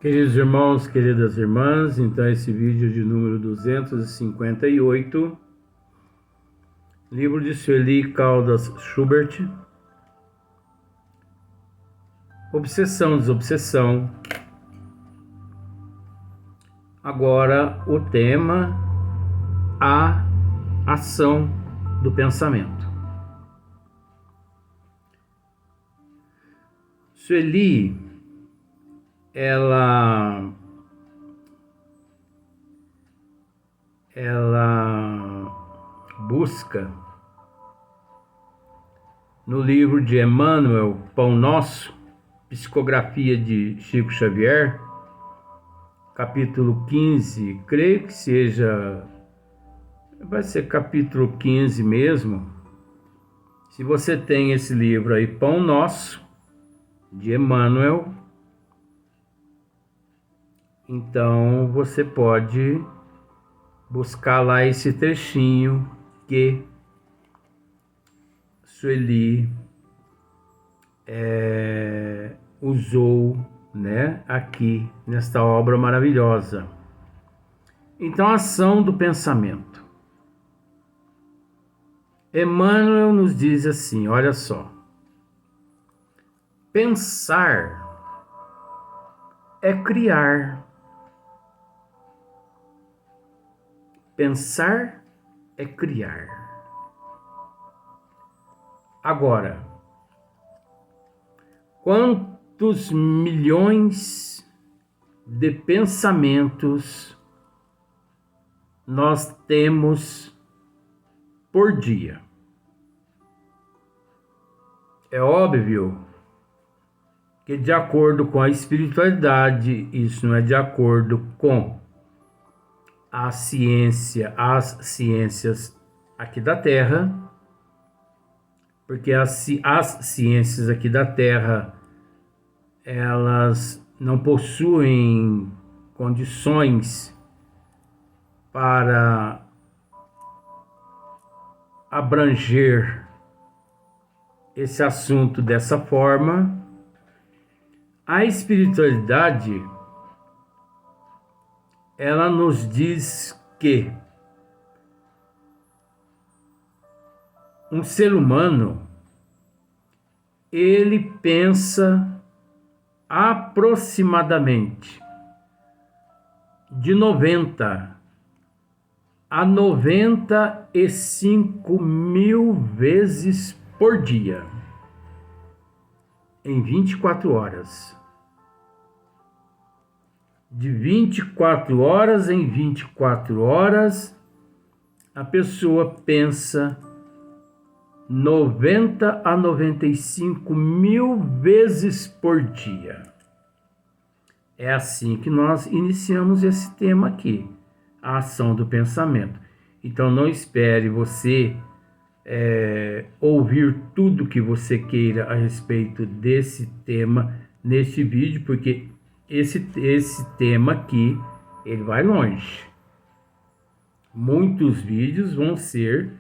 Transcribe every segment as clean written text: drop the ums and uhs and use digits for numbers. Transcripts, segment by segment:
Queridos irmãos, queridas irmãs, então esse vídeo de número 258, livro de Sueli Caldas Schubert, Obsessão, Desobsessão. Agora o tema, a ação do pensamento. Sueli, ela busca no livro de Emmanuel, Pão Nosso, psicografia de Chico Xavier, capítulo 15, creio que vai ser capítulo 15 mesmo. Se você tem esse livro aí, Pão Nosso, de Emmanuel, então você pode buscar lá esse trechinho que Sueli usou, né, aqui nesta obra maravilhosa. Então, a ação do pensamento. Emmanuel nos diz assim, olha só: pensar é criar. Pensar é criar. Agora, quantos milhões de pensamentos nós temos por dia? É óbvio que, de acordo com a espiritualidade, isso não é de acordo com as ciências aqui da Terra, porque as ciências aqui da Terra, elas não possuem condições para abranger esse assunto dessa forma. A espiritualidade, ela nos diz que um ser humano, ele pensa aproximadamente de 90 a 95 mil vezes por dia, em 24 horas. De 24 horas em 24 horas, a pessoa pensa 90 a 95 mil vezes por dia. É assim que nós iniciamos esse tema aqui, a ação do pensamento. Então não espere você ouvir tudo que você queira a respeito desse tema neste vídeo, porque esse tema aqui, ele vai longe. Muitos vídeos vão ser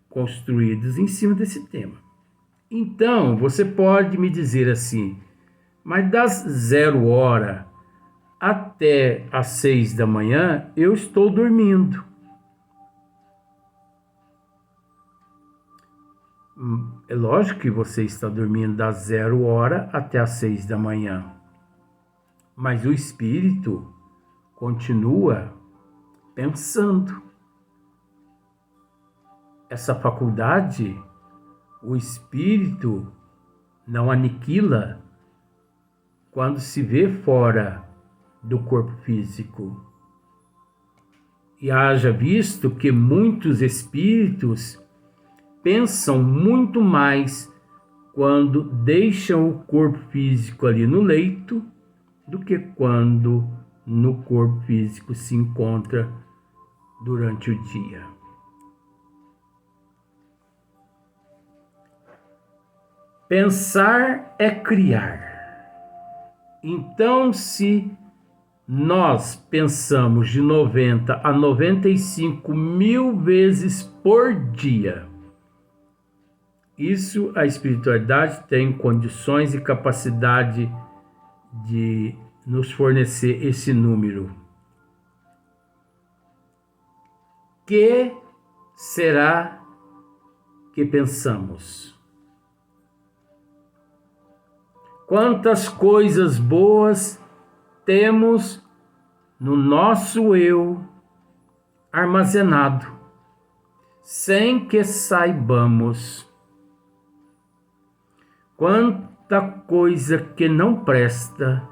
construídos em cima desse tema. Então, você pode me dizer assim, mas das 0 hora até às 6 da manhã, eu estou dormindo. É lógico que você está dormindo das 0 hora até às 6 da manhã. Mas o espírito continua pensando. Essa faculdade, o espírito não aniquila quando se vê fora do corpo físico. E haja visto que muitos espíritos pensam muito mais quando deixam o corpo físico ali no leito do que quando no corpo físico se encontra durante o dia. Pensar é criar. Então, se nós pensamos de 90 a 95 mil vezes por dia, isso a espiritualidade tem condições e capacidade de nos fornecer esse número. Que será que pensamos? Quantas coisas boas temos no nosso eu armazenado, sem que saibamos. Quanta coisa que não presta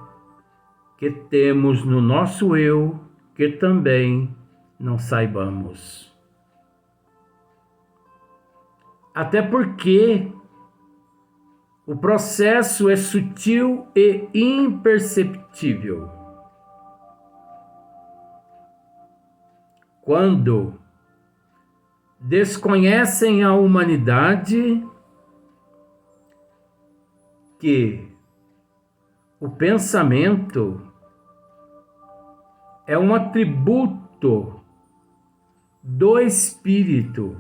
que temos no nosso eu que também não saibamos. Até porque o processo é sutil e imperceptível. Quando desconhecem a humanidade que o pensamento é um atributo do espírito,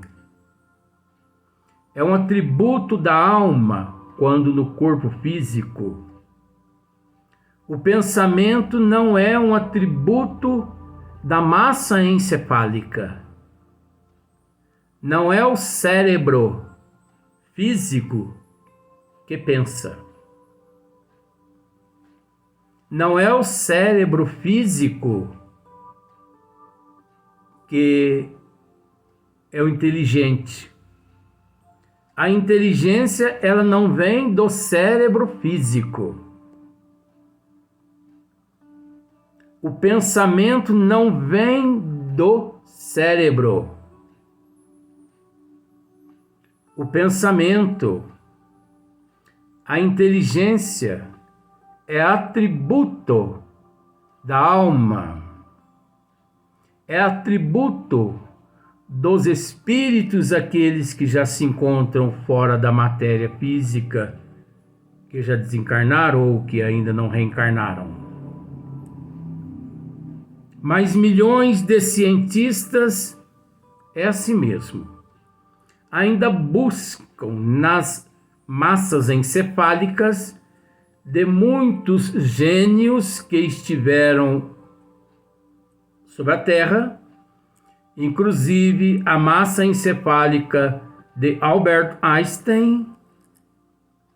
é um atributo da alma quando no corpo físico. O pensamento não é um atributo da massa encefálica. Não é o cérebro físico que pensa. Não é o cérebro físico que é o inteligente. A inteligência, ela não vem do cérebro físico. O pensamento não vem do cérebro. O pensamento, a inteligência é atributo da alma, é atributo dos espíritos, aqueles que já se encontram fora da matéria física, que já desencarnaram ou que ainda não reencarnaram. Mas milhões de cientistas, é assim mesmo, ainda buscam nas massas encefálicas de muitos gênios que estiveram sobre a Terra, inclusive a massa encefálica de Albert Einstein,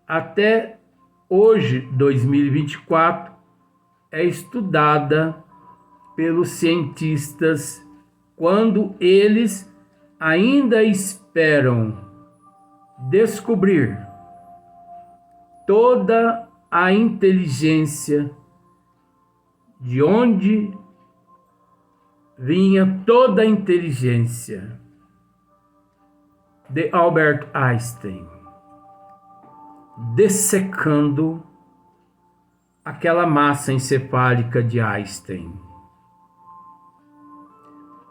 até hoje, 2024, é estudada pelos cientistas quando eles ainda esperam descobrir toda a inteligência, de onde vinha toda a inteligência de Albert Einstein, dessecando aquela massa encefálica de Einstein.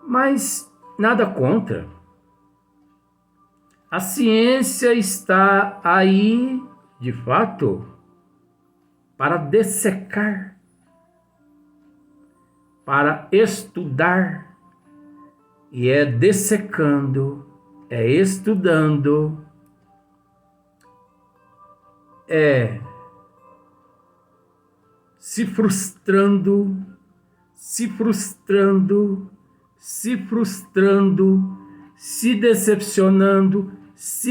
Mas nada contra. A ciência está aí, de fato, para dessecar, para estudar, e é dessecando, é estudando, é se frustrando, se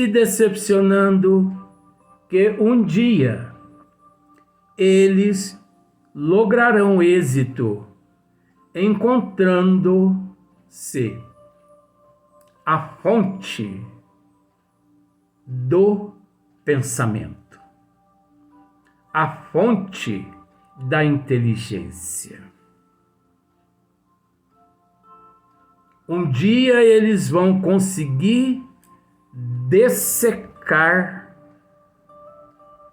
decepcionando, que um dia eles lograrão êxito encontrando-se a fonte do pensamento, a fonte da inteligência. Um dia eles vão conseguir dessecar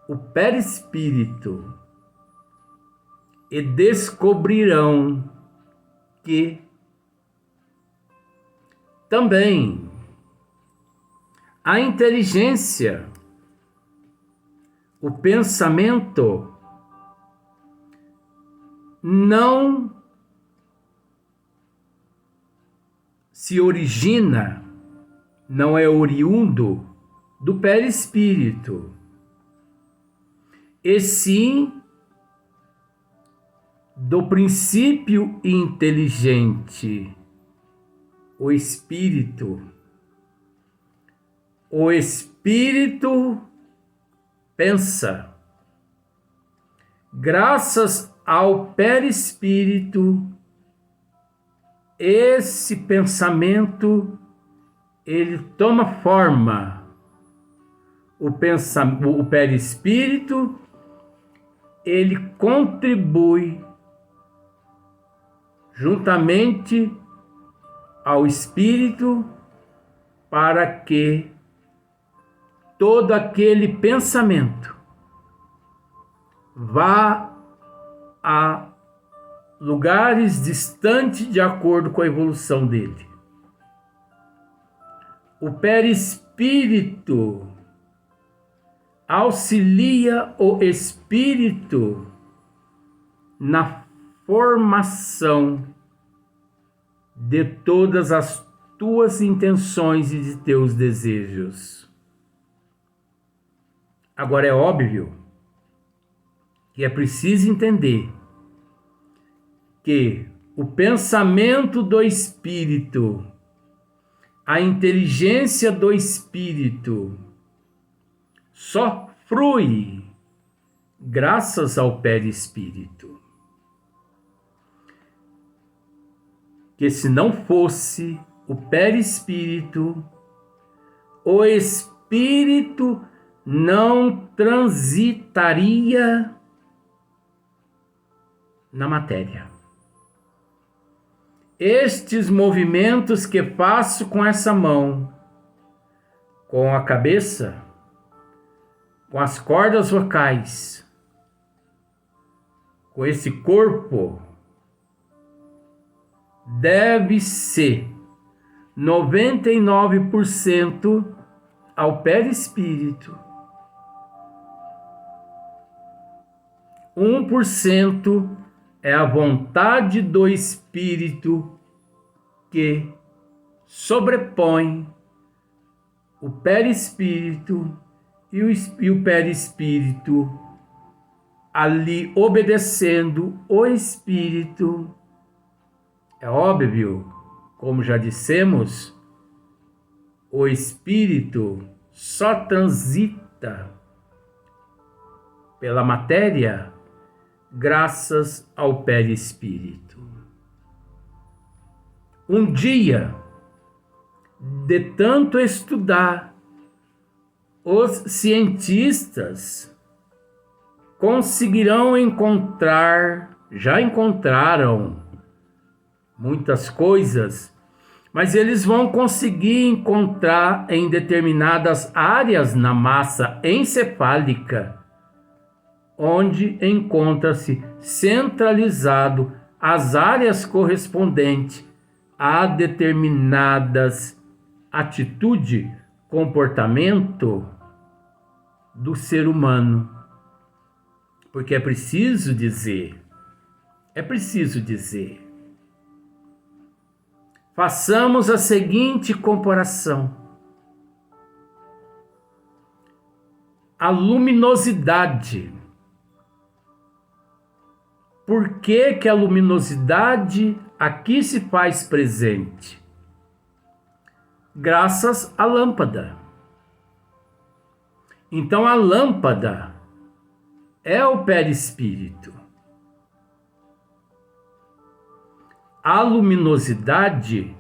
o perispírito e descobrirão que também a inteligência, o pensamento, não se origina, não é oriundo do perispírito, e sim do princípio inteligente, o espírito. O espírito pensa. Graças ao perispírito, esse pensamento ele toma forma. O perispírito ele contribui juntamente ao espírito para que todo aquele pensamento vá a lugares distantes de acordo com a evolução dele. O perispírito auxilia o espírito na formação de todas as tuas intenções e de teus desejos. Agora é óbvio que é preciso entender que o pensamento do espírito, a inteligência do espírito, só flui graças ao perispírito. Que se não fosse o perispírito, o espírito não transitaria na matéria. Estes movimentos que faço com essa mão, com a cabeça, com as cordas vocais, com esse corpo, deve ser 99% ao perispírito, 1% é a vontade do espírito que sobrepõe o perispírito e o perispírito ali obedecendo o espírito. É óbvio, como já dissemos, o espírito só transita pela matéria graças ao perispírito. Um dia, de tanto estudar, os cientistas conseguirão encontrar, já encontraram muitas coisas, mas eles vão conseguir encontrar em determinadas áreas na massa encefálica, onde encontra-se centralizado as áreas correspondentes a determinadas atitude, comportamento do ser humano. Porque é preciso dizer, façamos a seguinte comparação. A luminosidade. Por que que a luminosidade aqui se faz presente? Graças à lâmpada. Então a lâmpada é o perispírito. A luminosidade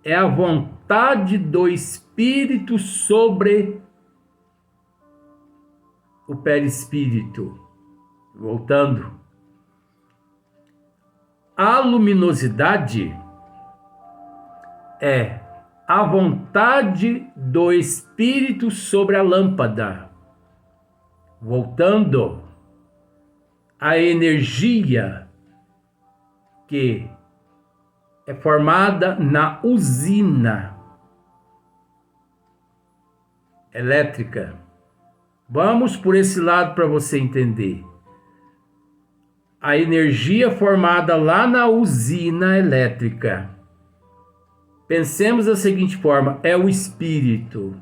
é a vontade do espírito sobre o perispírito. Voltando. A luminosidade é a vontade do espírito sobre a lâmpada. Voltando. A energia que é formada na usina elétrica. Vamos por esse lado para você entender. A energia formada lá na usina elétrica. Pensemos da seguinte forma, é o espírito.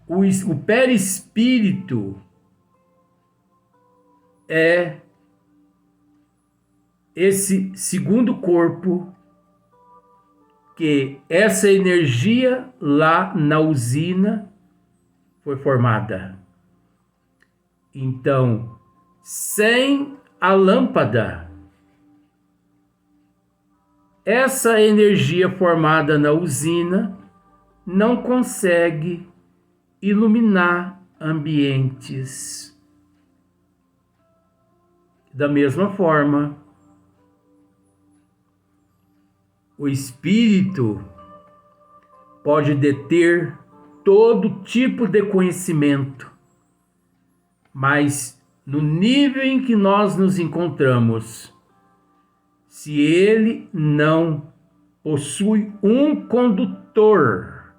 O perispírito é esse segundo corpo, que essa energia lá na usina foi formada. Então, sem a lâmpada, essa energia formada na usina não consegue iluminar ambientes. Da mesma forma, o espírito pode deter todo tipo de conhecimento, mas no nível em que nós nos encontramos, se ele não possui um condutor,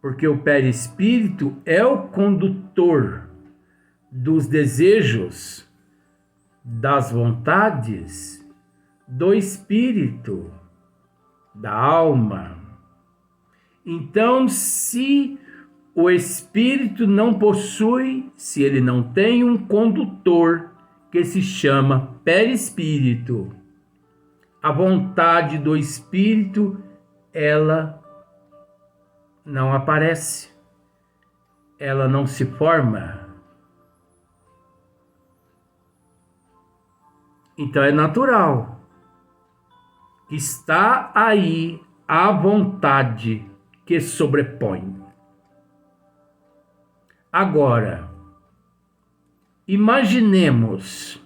porque o perispírito é o condutor dos desejos, das vontades, do espírito, da alma. Então, se o espírito não possui, se ele não tem um condutor que se chama perispírito, a vontade do espírito, ela não aparece, ela não se forma. Então é natural que está aí a vontade que sobrepõe. Agora, imaginemos,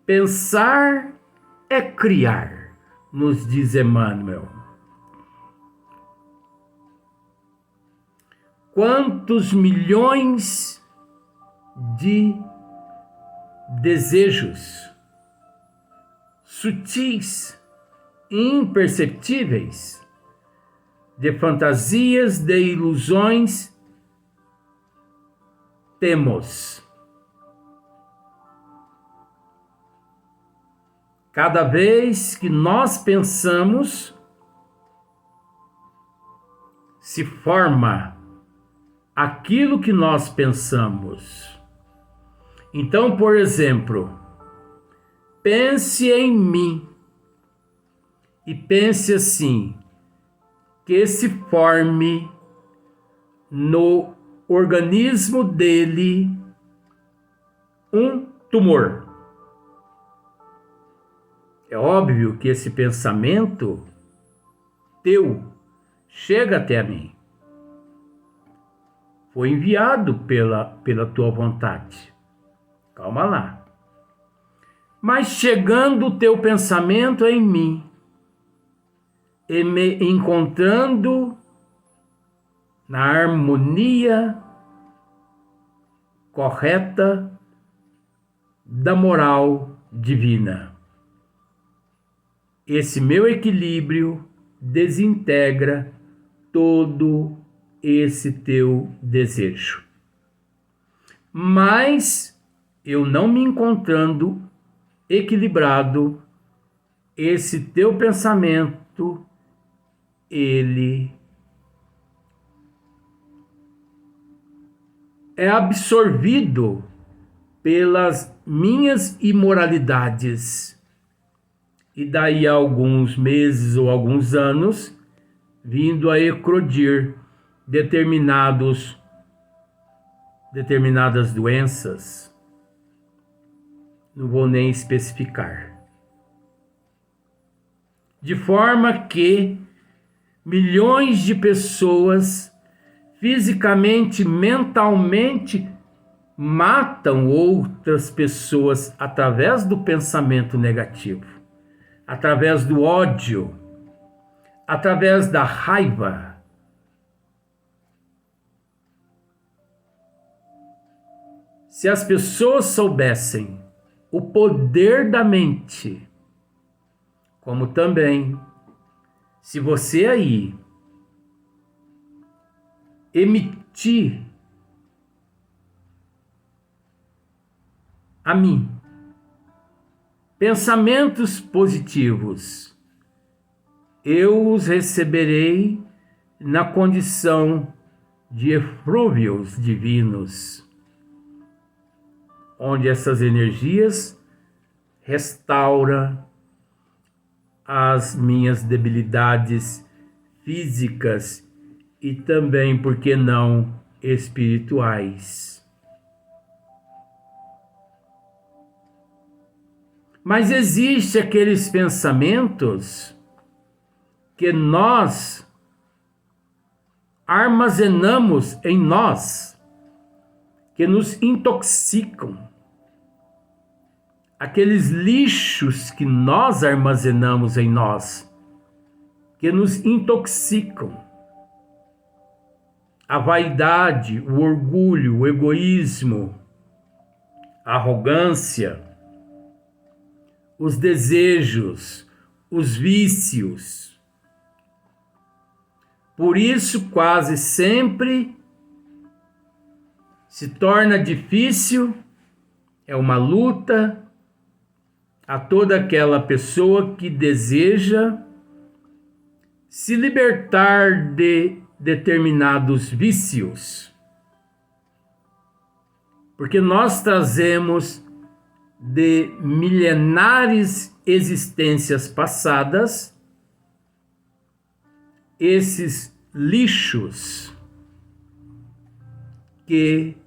pensar é criar, nos diz Emmanuel. Quantos milhões de desejos sutis, imperceptíveis, de fantasias, de ilusões temos. Cada vez que nós pensamos, se forma aquilo que nós pensamos. Então, por exemplo, pense em mim e pense assim, que se forme no organismo dele um tumor. É óbvio que esse pensamento teu chega até a mim. Foi enviado pela tua vontade. Calma lá. Mas chegando o teu pensamento em mim, e me encontrando na harmonia correta da moral divina, esse meu equilíbrio desintegra todo esse teu desejo. Mas eu não me encontrando equilibrado, esse teu pensamento, ele é absorvido pelas minhas imoralidades. E daí a alguns meses ou alguns anos, vindo a eclodir determinadas doenças. Não vou nem especificar. De forma que milhões de pessoas, fisicamente, mentalmente, matam outras pessoas através do pensamento negativo, através do ódio, através da raiva. Se as pessoas soubessem o poder da mente, como também, se você aí emitir a mim pensamentos positivos, eu os receberei na condição de eflúvios divinos, onde essas energias restaura as minhas debilidades físicas e também, por que não, espirituais. Mas existem aqueles pensamentos que nós armazenamos em nós, que nos intoxicam. Aqueles lixos que nós armazenamos em nós, que nos intoxicam. A vaidade, o orgulho, o egoísmo, a arrogância, os desejos, os vícios. Por isso, quase sempre se torna difícil, é uma luta a toda aquela pessoa que deseja se libertar de determinados vícios. Porque nós trazemos de milenares existências passadas esses lixos que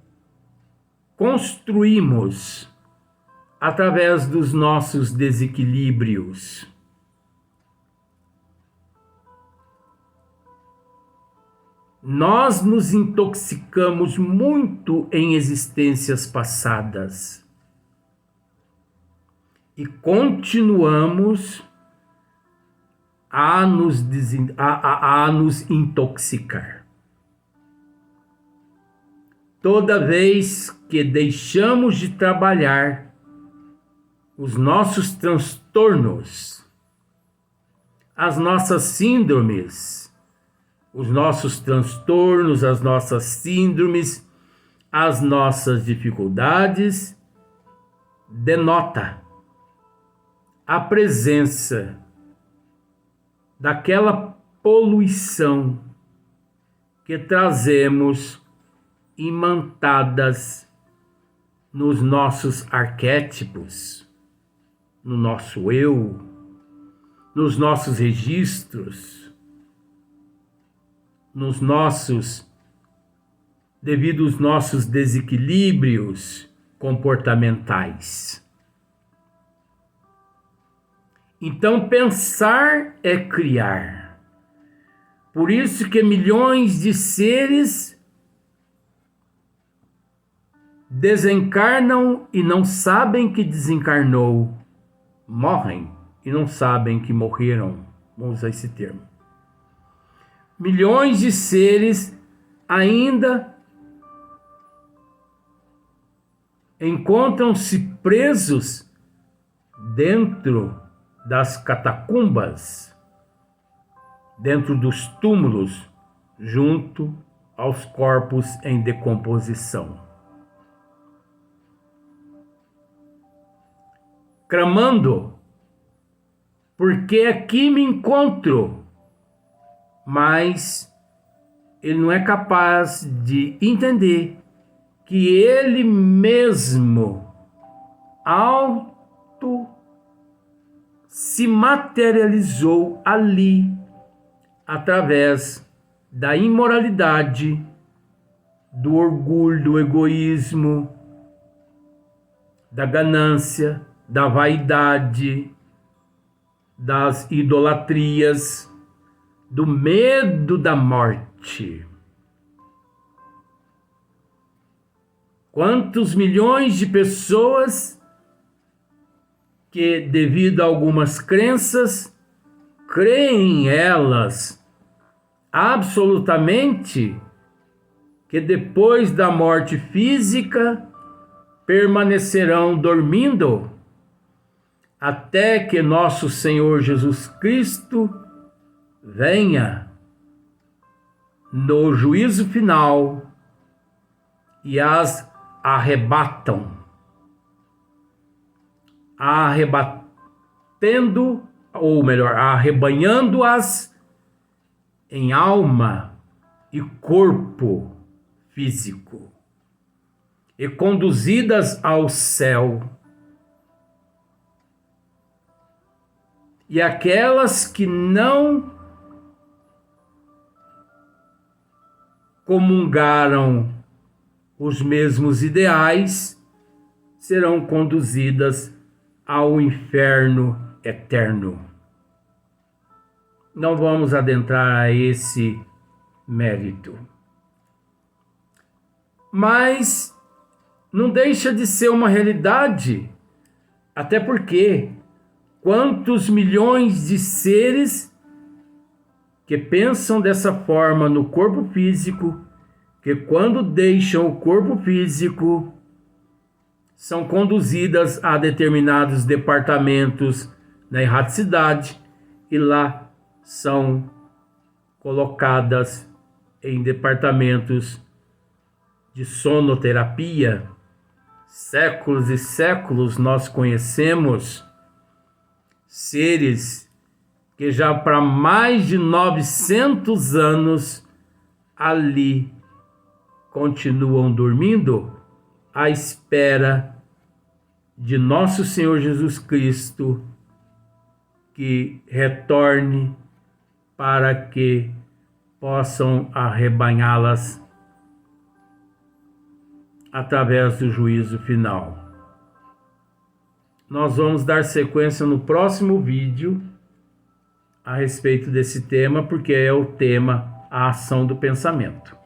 construímos através dos nossos desequilíbrios. Nós nos intoxicamos muito em existências passadas e continuamos a nos intoxicar. Toda vez que deixamos de trabalhar os nossos transtornos, as nossas síndromes, os nossos transtornos, as nossas síndromes, as nossas dificuldades, denota a presença daquela poluição que trazemos imantadas nos nossos arquétipos, no nosso eu, nos nossos registros, devido aos nossos desequilíbrios comportamentais. Então, pensar é criar. Por isso que milhões de seres desencarnam e não sabem que desencarnou. Morrem e não sabem que morreram. Vamos usar esse termo. Milhões de seres ainda encontram-se presos dentro das catacumbas, dentro dos túmulos, junto aos corpos em decomposição. Clamando, porque aqui me encontro, mas ele não é capaz de entender que ele mesmo se materializou ali através da imoralidade, do orgulho, do egoísmo, da ganância, da vaidade, das idolatrias, do medo da morte. Quantos milhões de pessoas que, devido a algumas crenças, creem elas absolutamente que depois da morte física permanecerão dormindo até que nosso Senhor Jesus Cristo venha no juízo final e as arrebanhando-as em alma e corpo físico, e conduzidas ao céu, e aquelas que não comungaram os mesmos ideais serão conduzidas ao inferno eterno. Não vamos adentrar a esse mérito. Mas não deixa de ser uma realidade, até porque quantos milhões de seres que pensam dessa forma no corpo físico, que quando deixam o corpo físico, são conduzidas a determinados departamentos na erraticidade e lá são colocadas em departamentos de sonoterapia. Séculos e séculos nós conhecemos seres que já para mais de 900 anos ali continuam dormindo à espera de nosso Senhor Jesus Cristo que retorne para que possam arrebanhá-las através do juízo final. Nós vamos dar sequência no próximo vídeo a respeito desse tema, porque é o tema a ação do pensamento.